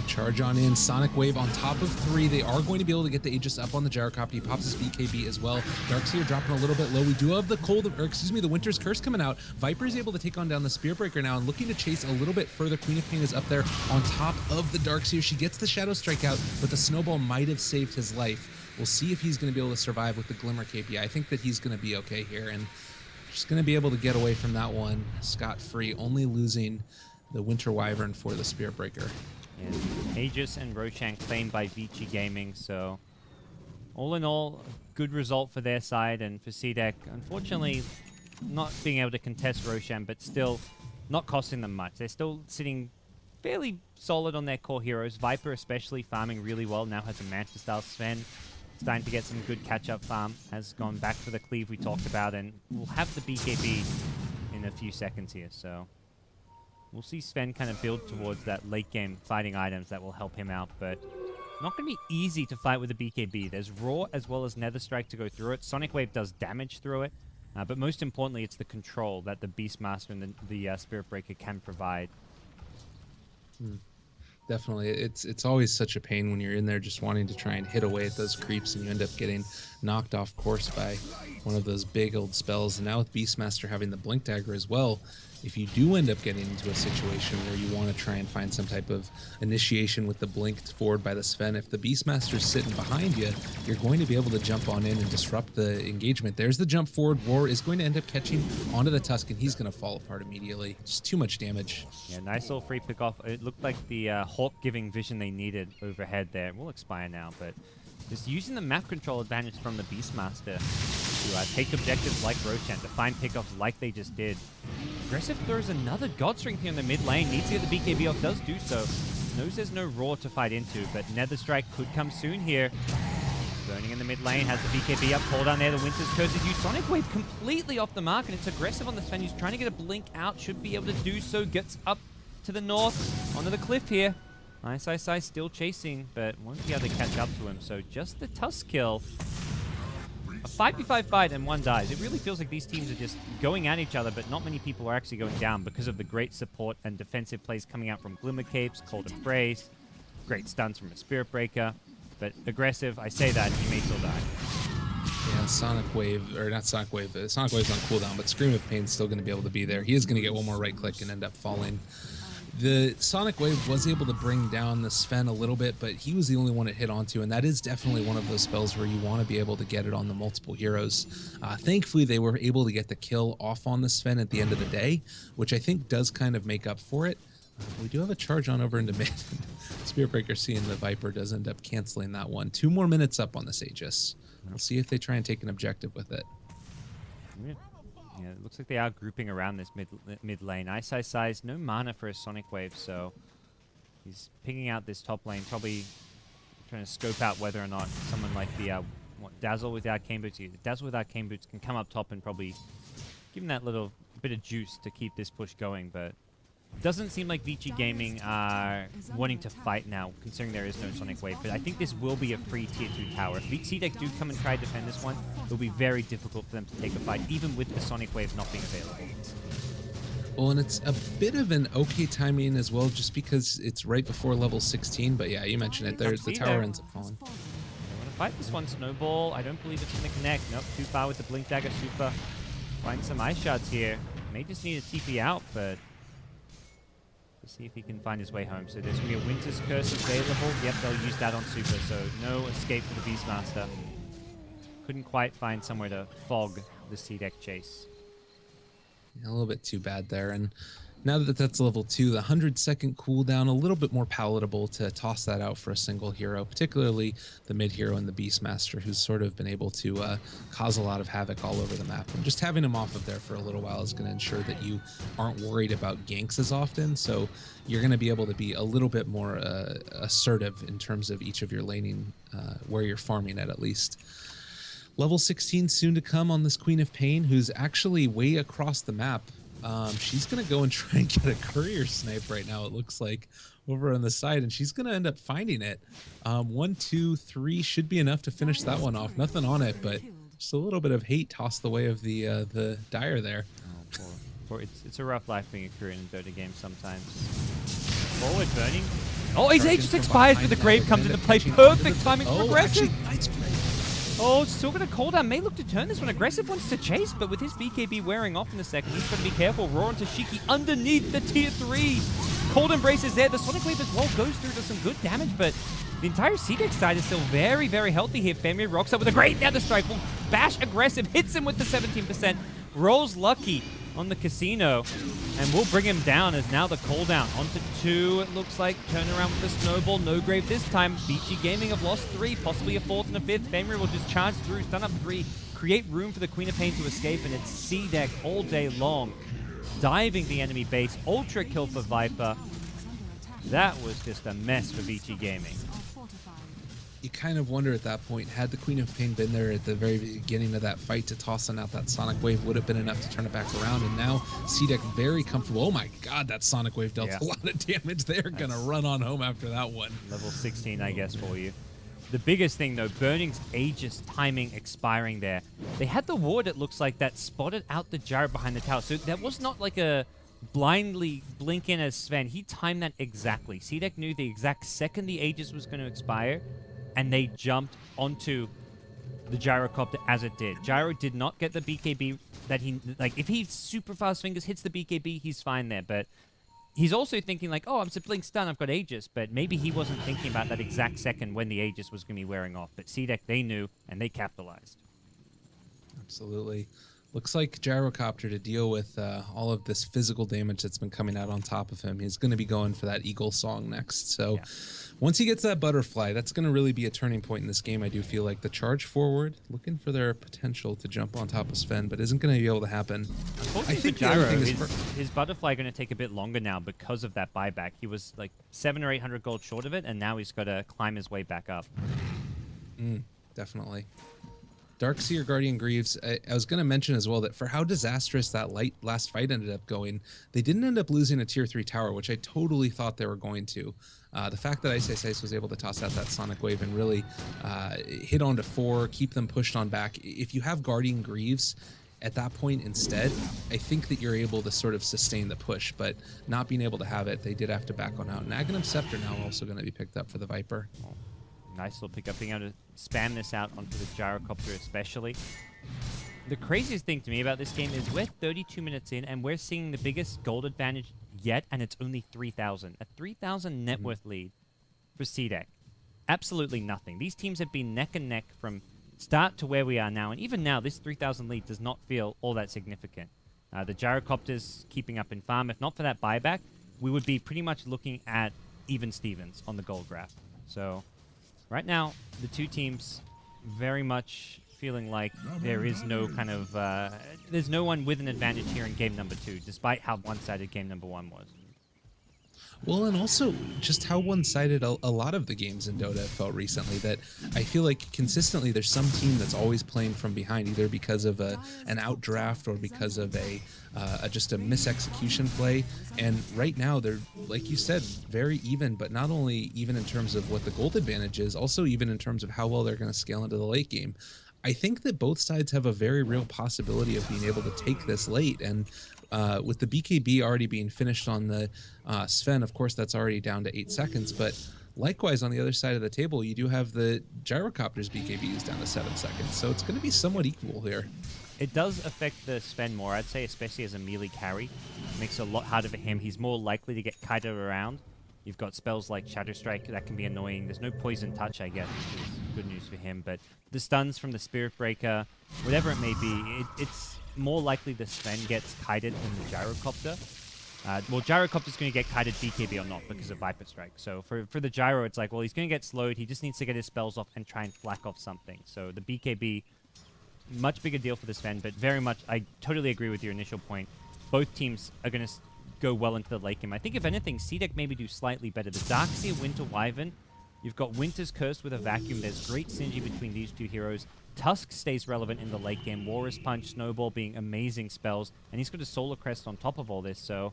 Charge on in, Sonic Wave on top of 3. They are going to be able to get the Aegis up on the Gyrocopter. He pops his BKB as well. Darkseer dropping a little bit low. We do have the Winter's Curse coming out. Viper is able to take on down the Spearbreaker now and looking to chase a little bit further. Queen of Pain is up there on top of the Darkseer. She gets the Shadow Strike out, but the Snowball might have saved his life. We'll see if he's going to be able to survive with the Glimmer KP. I think that he's going to be okay here and just going to be able to get away from that one scot-free, only losing the Winter Wyvern for the Spearbreaker. And Aegis and Roshan claimed by Vici Gaming, so all in all, good result for their side and for CDEC. Unfortunately, not being able to contest Roshan, but still not costing them much. They're still sitting fairly solid on their core heroes. Viper especially farming really well. Now has a Manta-style Sven. Starting to get some good catch-up farm. Has gone back for the cleave we talked about, and we'll have the BKB in a few seconds here. So we'll see Sven kind of build towards that late-game fighting items that will help him out, but not going to be easy to fight with a BKB. There's Raw as well as Nether Strike to go through it. Sonic Wave does damage through it, but most importantly, it's the control that the Beastmaster and the Spirit Breaker can provide. Definitely. It's always such a pain when you're in there just wanting to try and hit away at those creeps and you end up getting knocked off course by one of those big old spells. And now with Beastmaster having the Blink Dagger as well, if you do end up getting into a situation where you want to try and find some type of initiation with the blinked forward by the Sven, if the Beastmaster's sitting behind you, you're going to be able to jump on in and disrupt the engagement. There's the jump forward. Roar is going to end up catching onto the Tusk, and he's going to fall apart immediately. Just too much damage. Yeah, nice little free pick off. It looked like the Hawk giving vision they needed overhead there. It will expire now, but just using the map control advantage from the Beastmaster to take objectives like Roshan, to find pickoffs like they just did. Aggressive throws another Godstring here in the mid lane. Needs to get the BKB off, does do so. Knows there's no Raw to fight into, but Nether Strike could come soon here. Burning in the mid lane, has the BKB up, pull down there. The Winter's Curse is used. Sonic Wave completely off the mark, and it's aggressive on the Sven. He's trying to get a blink out, should be able to do so. Gets up to the north, onto the cliff here. Nice Ice still chasing, but won't be able to catch up to him. So just the Tusk kill. A 5v5 fight and one dies. It really feels like these teams are just going at each other, but not many people are actually going down because of the great support and defensive plays coming out from Glimmer Capes, Cold Embrace, great stuns from a Spirit Breaker. But aggressive, I say that, he may still die. Yeah, Sonic Wave, or not Sonic Wave, Sonic Wave's on cooldown, but Scream of Pain's still going to be able to be there. He is going to get one more right click and end up falling. The Sonic Wave was able to bring down the Sven a little bit, but he was the only one it hit onto, and that is definitely one of those spells where you want to be able to get it on the multiple heroes. Thankfully, they were able to get the kill off on the Sven at the end of the day, which I think does kind of make up for it. We do have a charge on over into mid. Spirit Breaker seeing the Viper does end up canceling that one. 2 more minutes up on this Aegis. We'll see if they try and take an objective with it. Yeah, it looks like they are grouping around this mid lane. Ice, no mana for a Sonic Wave, so he's picking out this top lane, probably trying to scope out whether or not someone like the Dazzle with Arcane Boots. Dazzle with Arcane Boots can come up top and probably give him that little bit of juice to keep this push going, but doesn't seem like Vici Gaming are wanting to fight now, considering there is no Sonic Wave. But I think this will be a free tier 2 tower. If CDEC do come and try to defend this one, it'll be very difficult for them to take a fight, even with the Sonic Wave not being available. Well, and it's a bit of an okay timing as well, just because it's right before level 16. But yeah, you mentioned it. There's the tower ends up falling. They want to fight this one. Snowball, I don't believe it's going to connect. Nope, too far with the Blink Dagger. Super. Find some ice shards here. May just need a TP out, but see if he can find his way home. So there's going to be a Winter's Curse available. Yep, they'll use that on Super, so no escape for the Beastmaster. Couldn't quite find somewhere to fog the CDEC chase. Yeah, a little bit too bad there. And now that that's level 2, the 100-second cooldown, a little bit more palatable to toss that out for a single hero, particularly the mid hero and the Beastmaster, who's sort of been able to cause a lot of havoc all over the map. And just having him off of there for a little while is going to ensure that you aren't worried about ganks as often. So you're going to be able to be a little bit more assertive in terms of each of your laning, where you're farming at least. Level 16 soon to come on this Queen of Pain, who's actually way across the map. She's going to go and try and get a courier snipe right now, it looks like, over on the side, and she's going to end up finding it. 1, 2, 3 should be enough to finish that one off. Nothing on it, but just a little bit of hate tossed the way of the Dire there. Oh, poor. It's a rough life being a courier in a Dota game sometimes. Forward burning. Oh, his age just expires, but the Grave comes into play. Perfect timing for Aggressive. Oh, still going to cooldown. May look to turn this one. Aggressive wants to chase, but with his BKB wearing off in a second, he's got to be careful. Roar onto Shiki underneath the tier 3. Cold Embrace is there. The Sonic Wave as well goes through to some good damage, but the entire CDEC side is still very, very healthy here. Fenrir rocks up with a great Nether Strike. Will bash Aggressive, hits him with the 17%. Rolls lucky on the Casino, and we'll bring him down as now the cooldown onto 2. It looks like turn around with the Snowball. No Grave this time. Vici Gaming have lost 3, possibly a 4th and a 5th. Fenrir will just charge through, stun up 3, create room for the Queen of Pain to escape, and it's CDEC all day long. diving the enemy base, ultra kill for Viper. That was just a mess for Vici Gaming. You kind of wonder at that point, had the Queen of Pain been there at the very beginning of that fight to tossing out that Sonic Wave, would have been enough to turn it back around. And now CDEC very comfortable. Oh my god, that Sonic Wave dealt a lot of damage. They're going to run on home after that one. Level 16, I guess, for you. The biggest thing, though, Burning's Aegis timing expiring there. They had the ward, it looks like, that spotted out the gyro behind the tower. So that was not like a blindly blink in as Sven. He timed that exactly. CDEC knew the exact second the Aegis was going to expire, and they jumped onto the gyrocopter as it did. Gyro did not get the BKB that he... Like, if he super fast fingers hits the BKB, he's fine there, but... He's also thinking like, oh, I'm a blink stun, I've got Aegis, but maybe he wasn't thinking about that exact second when the Aegis was going to be wearing off. But CDEC, they knew, and they capitalized. Absolutely. Looks like Gyrocopter, to deal with all of this physical damage that's been coming out on top of him, he's going to be going for that Eagle Song next. So once he gets that Butterfly, that's going to really be a turning point in this game. I do feel like the charge forward, looking for their potential to jump on top of Sven, but isn't going to be able to happen. I think Gyro, his Butterfly going to take a bit longer now because of that buyback. He was like 700 or 800 gold short of it, and now he's got to climb his way back up. Definitely. Darkseer Guardian Greaves, I was going to mention as well that for how disastrous that last fight ended up going, they didn't end up losing a tier 3 tower, which I totally thought they were going to. The fact that Ice was able to toss out that Sonic Wave and really hit onto 4, keep them pushed on back. If you have Guardian Greaves at that point instead, I think that you're able to sort of sustain the push, but not being able to have it, they did have to back on out. And Aghanim Scepter now also going to be picked up for the Viper. Nice little pickup, being able to spam this out onto the Gyrocopter especially. The craziest thing to me about this game is we're 32 minutes in and we're seeing the biggest gold advantage yet, and it's only 3,000. A 3,000 net worth lead for CDEC. Absolutely nothing. These teams have been neck and neck from start to where we are now, and even now this 3,000 lead does not feel all that significant. The Gyrocopter's keeping up in farm. If not for that buyback, we would be pretty much looking at even Stevens on the gold graph. So right now, the two teams very much feeling like there is no kind of... there's no one with an advantage here in game number 2, despite how one-sided game number 1 was. Well, and also just how one-sided a lot of the games in Dota felt recently, that I feel like consistently there's some team that's always playing from behind, either because of an outdraft or because of just a misexecution play. And right now they're, like you said, very even, but not only even in terms of what the gold advantage is, also even in terms of how well they're going to scale into the late game. I think that both sides have a very real possibility of being able to take this late, and with the BKB already being finished on the Sven, of course, that's already down to 8 seconds, but likewise, on the other side of the table, you do have the Gyrocopter's BKB is down to 7 seconds, so it's going to be somewhat equal here. It does affect the Sven more, I'd say, especially as a melee carry. It makes it a lot harder for him. He's more likely to get kited around. You've got spells like Shadow Strike that can be annoying. There's no Poison Touch, I guess, which is good news for him, but the stuns from the Spirit Breaker, whatever it may be, it's more likely the Sven gets kited than the Gyrocopter. Well, Gyrocopter's going to get kited BKB or not because of Viper Strike. So for the Gyro, it's like, well, he's going to get slowed. He just needs to get his spells off and try and flack off something. So the BKB, much bigger deal for the Sven, but very much, I totally agree with your initial point. Both teams are going to go well into the late game. I think, if anything, CDEC maybe do slightly better. The Darkseer, Winter Wyvern, you've got Winter's Curse with a Vacuum. There's great synergy between these two heroes. Tusk stays relevant in the late game. Walrus Punch, Snowball being amazing spells. And he's got a Solar Crest on top of all this. So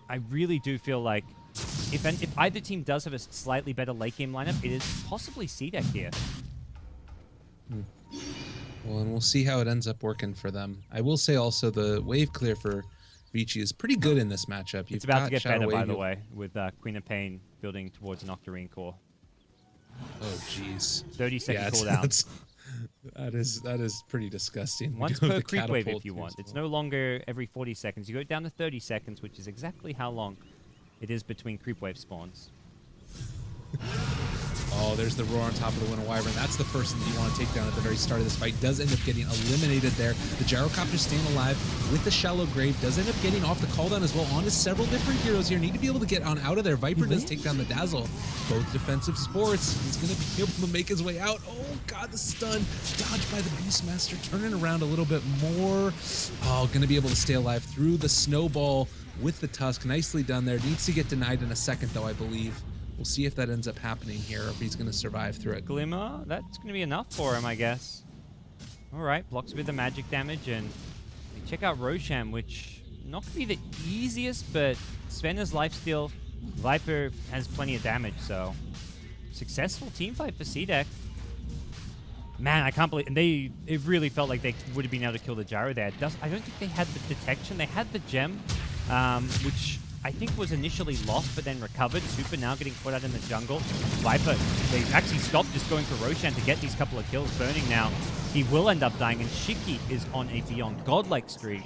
I really do feel like if either team does have a slightly better late game lineup, it is possibly CDEC here. Well, and we'll see how it ends up working for them. I will say also the wave clear for Vici is pretty good in this matchup. It's about to get better, by the way, with Queen of Pain building towards an Octarine core. Oh, jeez. 30-second cooldown. That is pretty disgusting. Once per creep wave if you want. It's no longer every 40 seconds. You go down to 30 seconds, which is exactly how long it is between creep wave spawns. Oh, there's the roar on top of the Winter Wyvern. That's the person that you want to take down at the very start of this fight. Does end up getting eliminated there. The Gyrocopter staying alive with the Shallow Grave. Does end up getting off the cooldown as well onto several different heroes here. Need to be able to get on out of there. Viper does take down the Dazzle. Both defensive sports. He's going to be able to make his way out. Oh, God, the stun. Dodged by the Beastmaster. Turning around a little bit more. Oh, going to be able to stay alive through the Snowball with the Tusk. Nicely done there. Needs to get denied in a second, though, I believe. We'll see if that ends up happening here, or if he's going to survive through it. Glimmer, that's going to be enough for him, I guess. All right, blocks a bit of the magic damage, and we check out Roshan, which not going to be the easiest, but Sven has lifesteal. Viper has plenty of damage, so successful team fight for CDEC. Man, I can't believe, and it really felt like they would have been able to kill the gyro there. I don't think they had the detection. They had the gem, which I think was initially lost, but then recovered. Super now getting put out in the jungle. Viper, they actually stopped just going for Roshan to get these couple of kills. Burning now, he will end up dying, and Shiki is on a beyond godlike streak.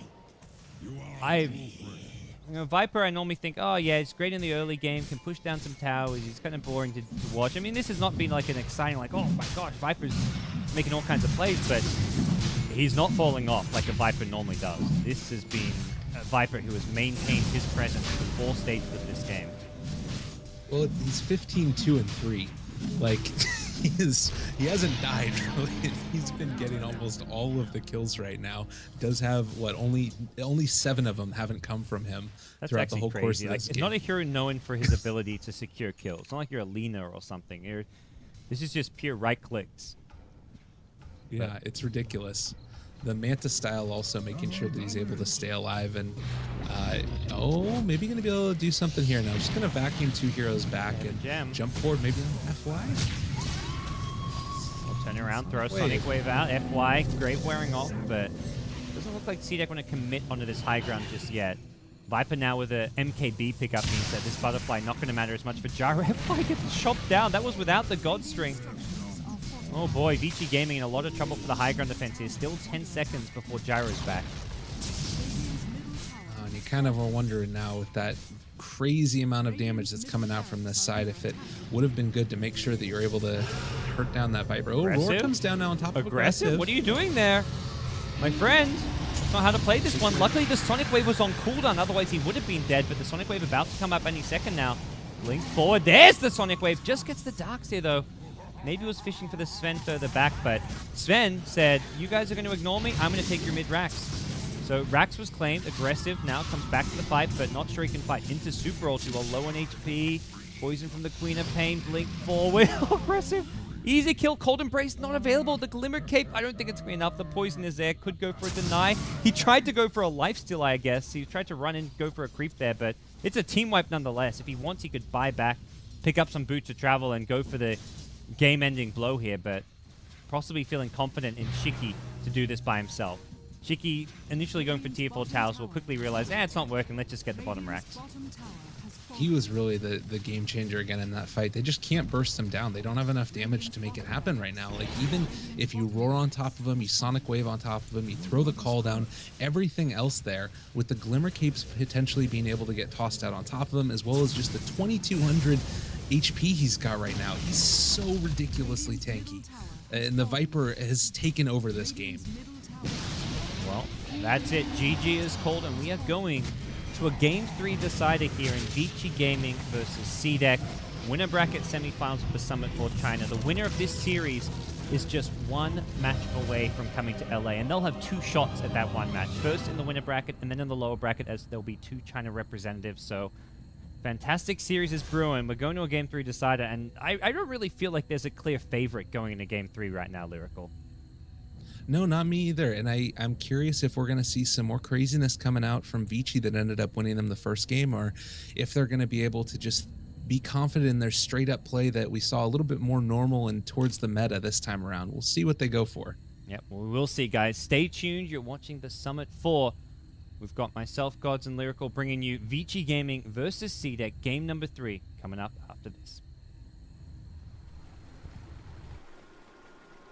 Viper, I normally think, oh yeah, it's great in the early game, can push down some towers, he's kind of boring to watch. I mean, this has not been like an exciting, like, oh my gosh, Viper's making all kinds of plays, but he's not falling off like a Viper normally does. This has been a Viper who has maintained his presence for 4 stages of this game. Well, he's 15-2-3. Like, he hasn't died, really. He's been getting almost all of the kills right now. Does have, what, only 7 of them haven't come from him. That's throughout the whole crazy. course of Like, this it's game. not a hero known for his ability to secure kills. It's not like you're a Lina or something. This is just pure right clicks. Yeah, it's ridiculous. The Manta style also making sure that he's able to stay alive, and maybe gonna be able to do something here now. Just gonna vacuum 2 heroes back and jump forward, maybe on FY. We'll turn around, throw a Sonic Wave out. FY, great wearing off, but doesn't look like CDEC want to commit onto this high ground just yet. Viper now with a MKB pickup means that this butterfly not going to matter as much for Gyro. FY gets chopped down. That was without the God String. Oh boy, Vici Gaming in a lot of trouble for the high ground defense here. Still 10 seconds before Gyro's back. And you kind of are wondering now with that crazy amount of damage that's coming out from this side, if it would have been good to make sure that you're able to hurt down that Viper. Oh, Roar comes down now on top of aggressive. What are you doing there? My friend, that's not how to play this one. Luckily, the Sonic Wave was on cooldown. Otherwise, he would have been dead, but the Sonic Wave about to come up any second now. Blink forward. There's the Sonic Wave. Just gets the Darks here, though. Maybe he was fishing for the Sven further back, but Sven said, you guys are going to ignore me. I'm going to take your mid Rax. So Rax was claimed. Aggressive now comes back to the fight, but not sure he can fight into Super Ultra. Well, low on HP. Poison from the Queen of Pain. Blink forward. Aggressive. Easy kill. Cold Embrace not available. The Glimmer Cape, I don't think it's going to be enough. The poison is there. Could go for a deny. He tried to go for a lifesteal, I guess. He tried to run and go for a creep there, but it's a team wipe nonetheless. If he wants, he could buy back, pick up some boots of travel, and go for the game-ending blow here, but possibly feeling confident in Shiki to do this by himself. Shiki initially going for tier 4 towers will quickly realize, it's not working, let's just get the bottom racks. He was really the game changer again in that fight. They just can't burst him down. They don't have enough damage to make it happen right now. Like, even if you roar on top of him, you Sonic Wave on top of him, you throw the call down, everything else there, with the Glimmer Capes potentially being able to get tossed out on top of him, as well as just the 2200 HP he's got right now. He's so ridiculously tanky. And the Viper has taken over this game. Well, that's it. GG is called, and we are going to a Game 3 decider here in Vici Gaming versus CDEC. Winner bracket semifinals of the Summit for China. The winner of this series is just 1 match away from coming to LA, and they'll have 2 shots at that 1 match. First in the winner bracket, and then in the lower bracket, as there'll be 2 China representatives. So fantastic series is brewing. We're going to a Game 3 decider, and I don't really feel like there's a clear favorite going into Game 3 right now, Lyrical. No, not me either. And I'm curious if we're going to see some more craziness coming out from Vici that ended up winning them the first game, or if they're going to be able to just be confident in their straight-up play that we saw a little bit more normal and towards the meta this time around. We'll see what they go for. Yep, well, we will see, guys. Stay tuned. You're watching the Summit 4. We've got myself, Gods, and Lyrical bringing you Vici Gaming versus CDEC, game number 3, coming up after this.